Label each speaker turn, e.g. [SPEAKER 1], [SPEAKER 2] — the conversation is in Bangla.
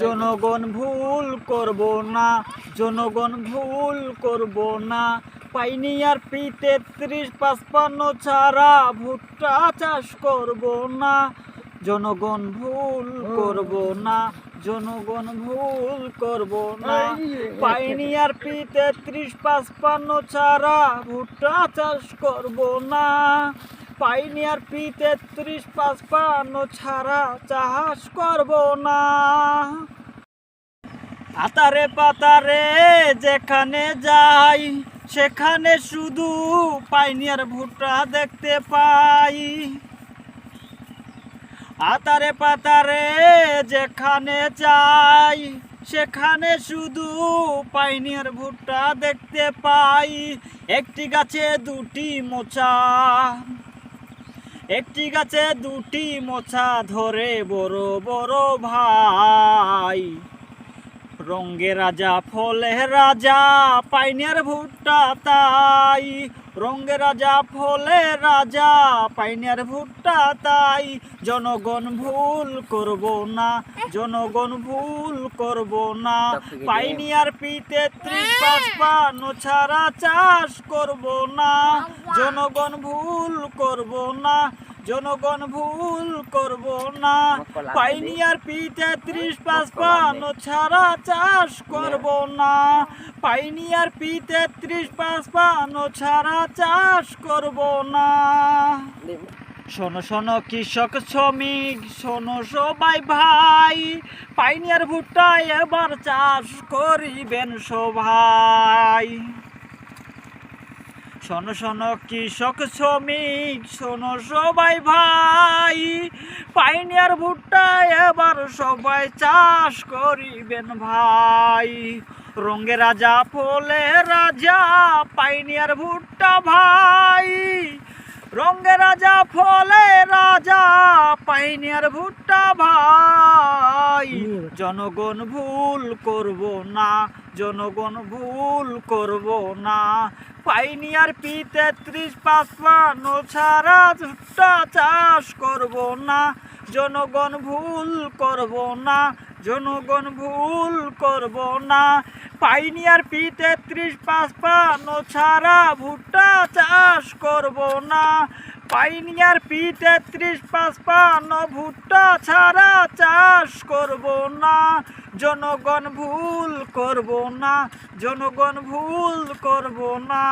[SPEAKER 1] জনগণ ভুল করব না, জনগণ ভুল করব না। পাইনি আর P33-55 ছাড়া ভুট্টা চাষ করব না। জনগণ ভুল করব না, জনগণ ভুল করব না। পাইনি আর P33-55 ছাড়া ভুট্টা চাষ করব না। পাইনি আর P33-55 ছাড়া চাষ করব না। আতারে পাতারে যেখানে যাই সেখানে শুধু পাইনি আর ভুট্টা দেখতে পাই। আতারে পাতারে যেখানে যাই সেখানে শুধু পাইনি আর ভুট্টা দেখতে পাই। একটি গাছে দুটি মোচা, একটি গাছে দুটি মোচা ধরে বড় বড় ভাই। রঙ্গে রাজা ফলে রাজা পাইনি আর ভুট্টা তাই। রঙ্গে রাজা ফলে রাজা পাইনি আর ভুট্টা তাই। জনগণ ভুল করব না, জনগণ ভুল করব না। পাইনি আর P33-55 ছাড়া চাষ করব না। জনগণ ভুল করব না, জনগণ ভুল করব না। পাইনি আর P33-55 ছাড়া চাষ করব না। পাইনি আর P33-55 ছাড়া চাষ করব না। শোনো শোনো কৃষক শ্রমিক, শোনো সবাই ভাই, পাইনি আর ভুট্টা এবার চাষ করিবেন সবাই। শোনো শোনো কৃষক শ্রমিক, শোনো সবাই ভাই, পাইনি আর ভুট্টা এবার সবাই চাষ করিবেন ভাই। রঙ্গে রাজা ফলে রাজা পাইনি আর ভুট্টা ভাই। রঙ্গে রাজা ফলে রাজা পাইনি আর ভুট্টা ভাই। জনগণ ভুল করব না, জনগণ ভুল করব না। পাইনি আর P33-55 ছাড়া ভুট্টা চাষ করব না। জনগণ ভুল করব না, জনগণ ভুল করব না। পাইনি আর P33-55 ছাড়া ভুট্টা চাষ করব না। পাইনি আর P33-55 ভুট্টা ছাড়া চাষ করব না। জনগণ ভুল করব না, জনগণ ভুল করব না।